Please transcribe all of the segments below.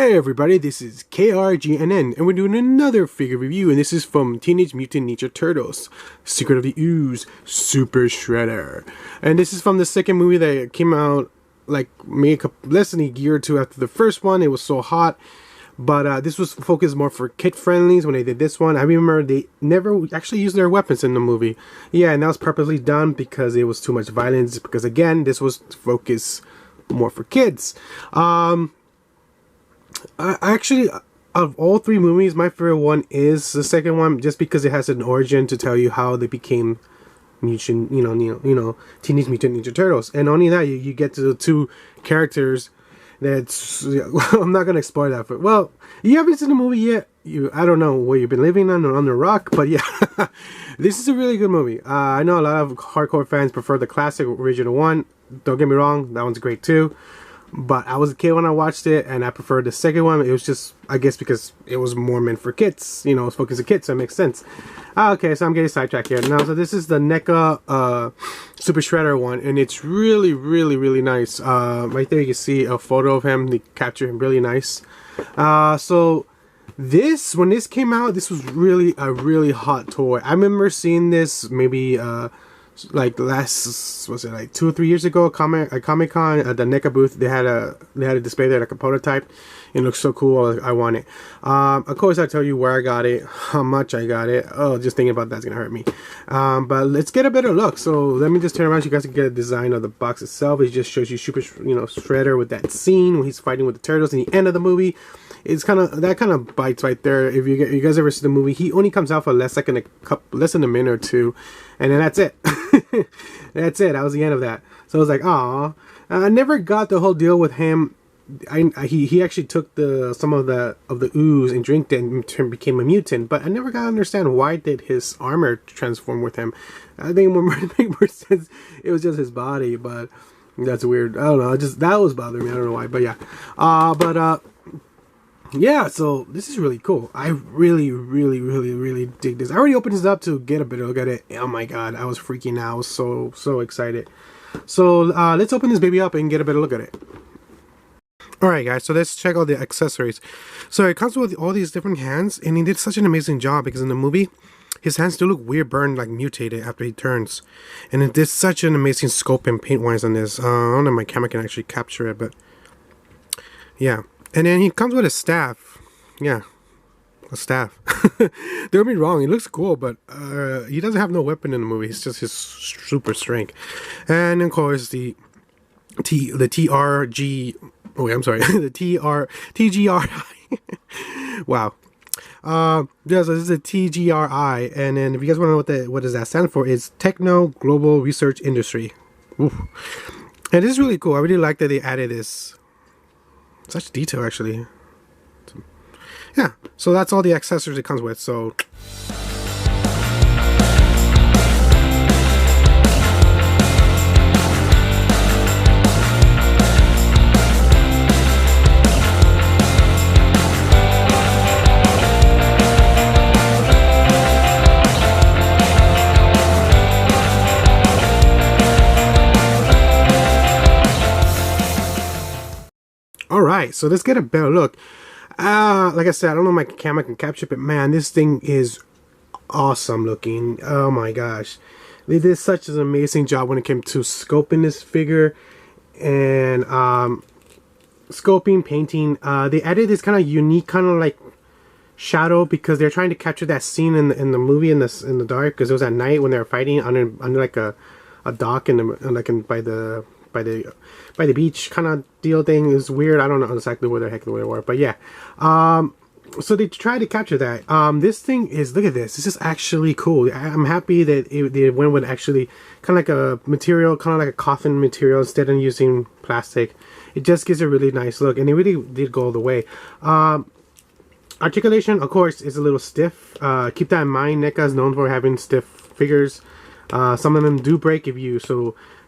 Hey everybody, this is KRGNN, and we're doing another figure review, and this is from Teenage Mutant Ninja Turtles, Secret of the Ooze, Super Shredder. And this is from the second movie that came out, like, maybe less than a year or two after the first one. It was so hot, but this was focused more for kid-friendlies when they did this one. I remember they never actually used their weapons in the movie. Yeah, and that was purposely done because it was too much violence, because again, this was focused more for kids. Actually, of all three movies, my favorite one is the second one, just because it has an origin to tell you how they became Teenage Mutant Ninja Turtles. And only that, you get to the two characters. That's I'm not gonna spoil that. Well, you haven't seen the movie yet. I don't know where you've been living on the rock, but yeah, this is a really good movie. I know a lot of hardcore fans prefer the classic original one. Don't get me wrong, that one's great too. But I was a kid when I watched it, and I preferred the second one. It was just, I guess, because it was more meant for kids. You know, it's focused on kids, so it makes sense. Okay, so I'm getting sidetracked here. Now, so this is the NECA Super Shredder one, and it's really, really, really nice. Right there you can see a photo of him. They capture him really nice. So this, when this came out, this was really a really hot toy. I remember seeing this maybe like was it like 2 or 3 years ago at Comic-Con at the NECA booth. They had a display there, like a prototype. It looks so cool. I want it. Of course, I tell you where I got it, how much I got it. Oh, just thinking about that's gonna hurt me. But let's get a better look. So let me just turn around so you guys can get a design of the box itself. It just shows you Super Shredder with that scene when he's fighting with the turtles in the end of the movie. It's kind of bites right there. If you guys ever see the movie, he only comes out for less than a minute or two, and then that's it. That's it. That was the end of that. So I was like, "Aw." I never got the whole deal with him. He actually took some of the ooze and drank it and became a mutant. But I never got to understand why did his armor transform with him. I think it made more sense. It was just his body, but that's weird. I don't know. That was bothering me. I don't know why, but yeah. Yeah, so this is really cool. I really, really, really, really dig this. I already opened this up to get a better look at it. Oh my god, I was freaking out. I was so excited. So let's open this baby up and get a better look at it. Alright guys, so let's check out the accessories. So it comes with all these different hands, and he did such an amazing job because in the movie, his hands do look weird, burned, like mutated after he turns. And it did such an amazing scope and paint wise on this. I don't know if my camera can actually capture it, but yeah. And then he comes with a staff. Yeah, a staff. Don't get me wrong, he looks cool, but he doesn't have no weapon in the movie. It's just his super strength. And of course the TRG. Oh wait, I'm sorry. The TGRI. Wow. Yeah, so this is a TGRI, and then if you guys want to know what does that stand for, it's Techno Global Research Industry. Oof. And this is really cool. I really like that they added this. Such detail, actually. Yeah, so that's all the accessories it comes with. So alright, so let's get a better look. Like I said, I don't know if my camera can capture it, but man, this thing is awesome looking. Oh my gosh. They did such an amazing job when it came to scoping this figure and scoping, painting. They added this kind of unique kind of like shadow because they're trying to capture that scene in the movie in the dark, because it was at night when they were fighting under like a dock by the beach kind of deal thing. Is weird. I don't know exactly where the heck they were, but yeah. So they tried to capture that. This thing is, look at this. This is actually cool. I'm happy that they went with actually kind of like a material, kind of like a coffin material instead of using plastic. It just gives a really nice look, and it really did go all the way. Articulation, of course, is a little stiff. Keep that in mind. NECA is known for having stiff figures. Some of them do break if you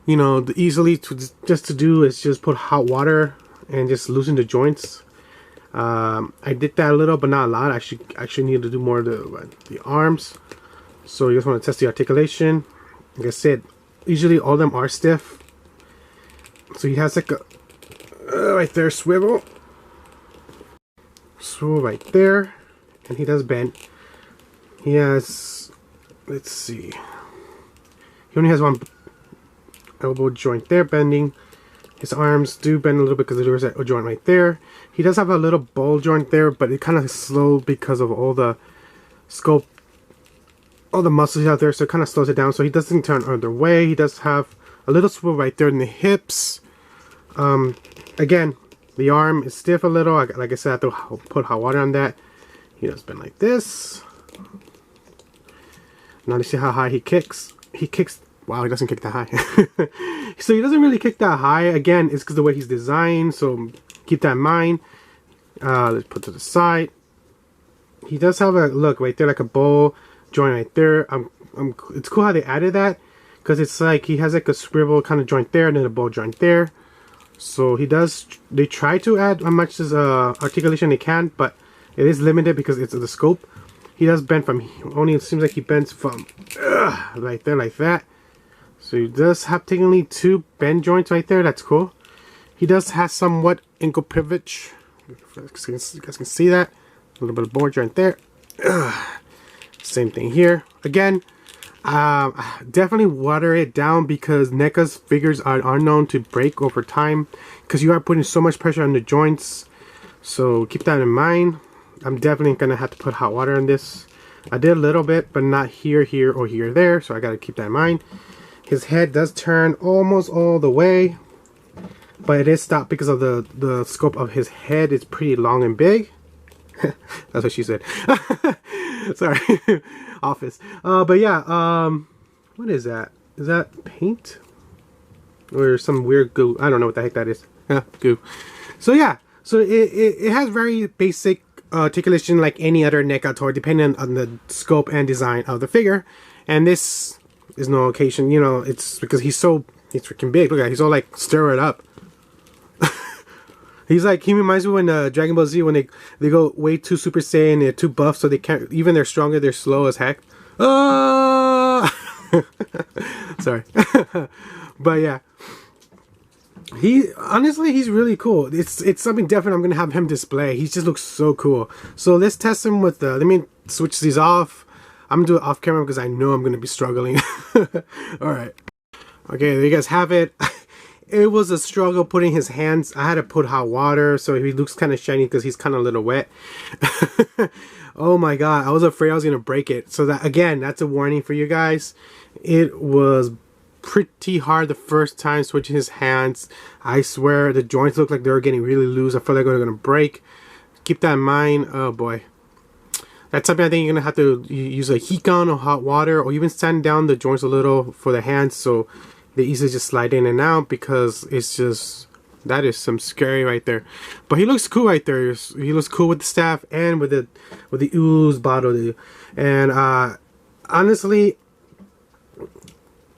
the easily to do is just put hot water and just loosen the joints. I did that a little, but not a lot. I actually need to do more of the arms. So you just want to test the articulation. Like I said, usually all of them are stiff. So he has like a right there swivel. swivel right there, and he does bend. He has, let's see, he only has one elbow joint there bending. His arms do bend a little bit because there's a joint right there. He does have a little ball joint there, but it kind of slow because of all the scope, all the muscles out there, so it kind of slows it down. So he doesn't turn other way. He does have a little swivel right there in the hips. Again, the arm is stiff a little. Like I said, I have to put hot water on that. He does bend like this. Now you see how high he kicks. He kicks. Wow, he doesn't kick that high. So he doesn't really kick that high. Again, it's because the way he's designed. So keep that in mind. Let's put to the side. He does have a look right there, like a bowl joint right there. It's cool how they added that, because it's like he has like a swivel kind of joint there and then a bowl joint there. So he does. They try to add as much as articulation they can, but it is limited because it's the scope. He does bend from only. It seems like he bends from right there like that. So he does have technically 2 bend joints right there. That's cool. He does have somewhat ankle privilege. You guys can see that. A little bit of board joint there. Same thing here. Again, definitely water it down because NECA's figures are known to break over time because you are putting so much pressure on the joints. So keep that in mind. I'm definitely gonna have to put hot water on this. I did a little bit, but not here, or here, there. So I gotta keep that in mind. His head does turn almost all the way, but it is stopped because of the scope of his head. It's pretty long and big. That's what she said. Sorry. Office. But yeah, what is that? Is that paint? Or some weird goo? I don't know what the heck that is. Goo. So yeah, so it has very basic articulation like any other NECA toy, depending on the scope and design of the figure. And this is no occasion, you know, it's because he's freaking big. Look at it, he's all like stir it up. He's like, he reminds me when Dragon Ball Z, when they go way too Super Saiyan, they're too buff, so they can't, even they're stronger, they're slow as heck. Sorry. But yeah, honestly he's really cool. It's something different. I'm gonna have him display. He just looks so cool. So let's test him with let me switch these off. I'm gonna do it off camera because I know I'm gonna be struggling. Alright, okay, there you guys have it. It was a struggle putting his hands. I had to put hot water so he looks kind of shiny because he's kind of a little wet. Oh my god, I was afraid I was gonna break it. So that, again, that's a warning for you guys. It was pretty hard the first time switching his hands. I swear the joints look like they were getting really loose. I felt like they were gonna break. Keep that in mind. Oh boy, that's something I think you're gonna have to use a heat gun or hot water, or even sand down the joints a little for the hands so they easily just slide in and out, because it's just, that is some scary right there. But he looks cool right there. He looks cool with the staff and with the Ooze bottle. And honestly,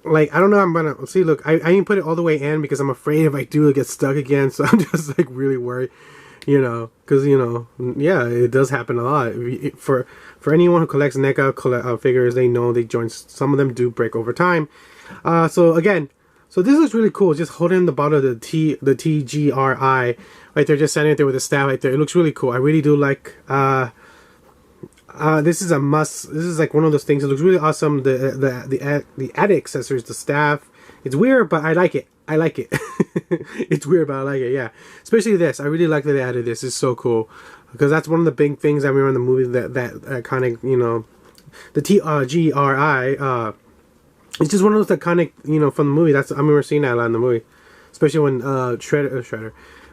like, I don't know, I'm gonna see. Look, I didn't put it all the way in because I'm afraid if I do, it gets stuck again. So I'm just like really worried, you know, because, you know, yeah, it does happen a lot. For anyone who collects NECA figures, they know they joints, some of them do break over time. So again, so this looks really cool. Just holding the bottle of the TGRI right there, just standing right there with the staff right there. It looks really cool. I really do like. This is a must. This is like one of those things. It looks really awesome. The added accessories, the staff. It's weird, but I like it. I like it. It's weird, but I like it. Yeah, especially this. I really like that they added this. It's so cool because that's one of the big things I remember in the movie. That kind of, you know, the TGRI. It's just one of those iconic, you know, from the movie. I remember seeing that a lot in the movie, especially when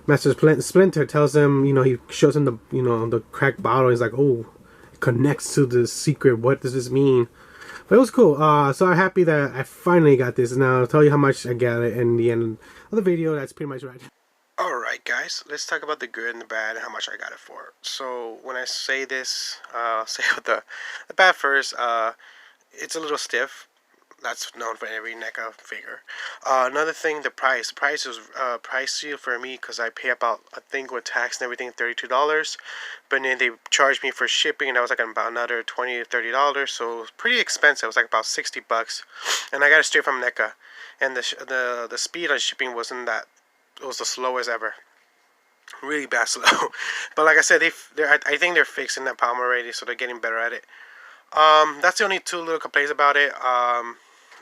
Master Splinter tells him, you know, he shows him the, you know, the cracked bottle. He's like, oh, it connects to the secret. What does this mean? But it was cool. So I'm happy that I finally got this. Now I'll tell you how much I got it in the end of the video. That's pretty much right. Alright guys, let's talk about the good and the bad and how much I got it for. So when I say this, I'll say the bad first. It's a little stiff. That's known for every NECA figure. Another thing, the price. The price was pricey for me because I pay about, I think with tax and everything, $32. But then they charged me for shipping, and that was like about another $20 to $30. So it was pretty expensive. It was like about $60. And I got it straight from NECA. And the speed on shipping wasn't that. It was the slowest ever. really bad slow. But like I said, I think they're fixing that problem already, so they're getting better at it. That's the only two little complaints about it.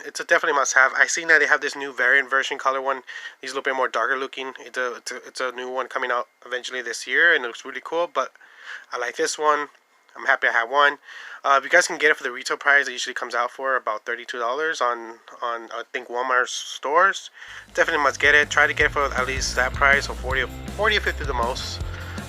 It's a definitely must-have. I seen that they have this new variant version color one. He's a little bit more darker looking. It's a new one coming out eventually this year, and it looks really cool. But I like this one. I'm happy I have one. If you guys can get it for the retail price, it usually comes out for about $32 on I think Walmart stores. Definitely must get it. Try to get it for at least that price, or 40 or 50 the most.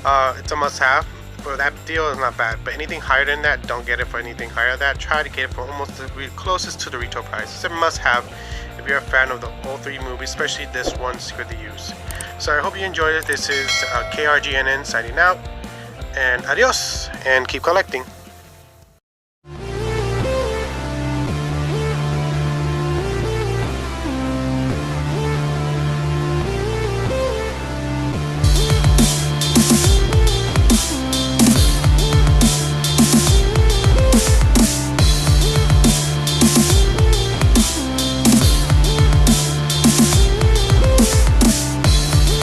It's a must-have. For that deal is not bad, but anything higher than that, don't get it for anything higher than that. Try to get it for almost the closest to the retail price. It's a must-have if you're a fan of the all three movies, especially this one, Secret the Ooze. So I hope you enjoyed it. This is KRGNN signing out, and adios, and keep collecting.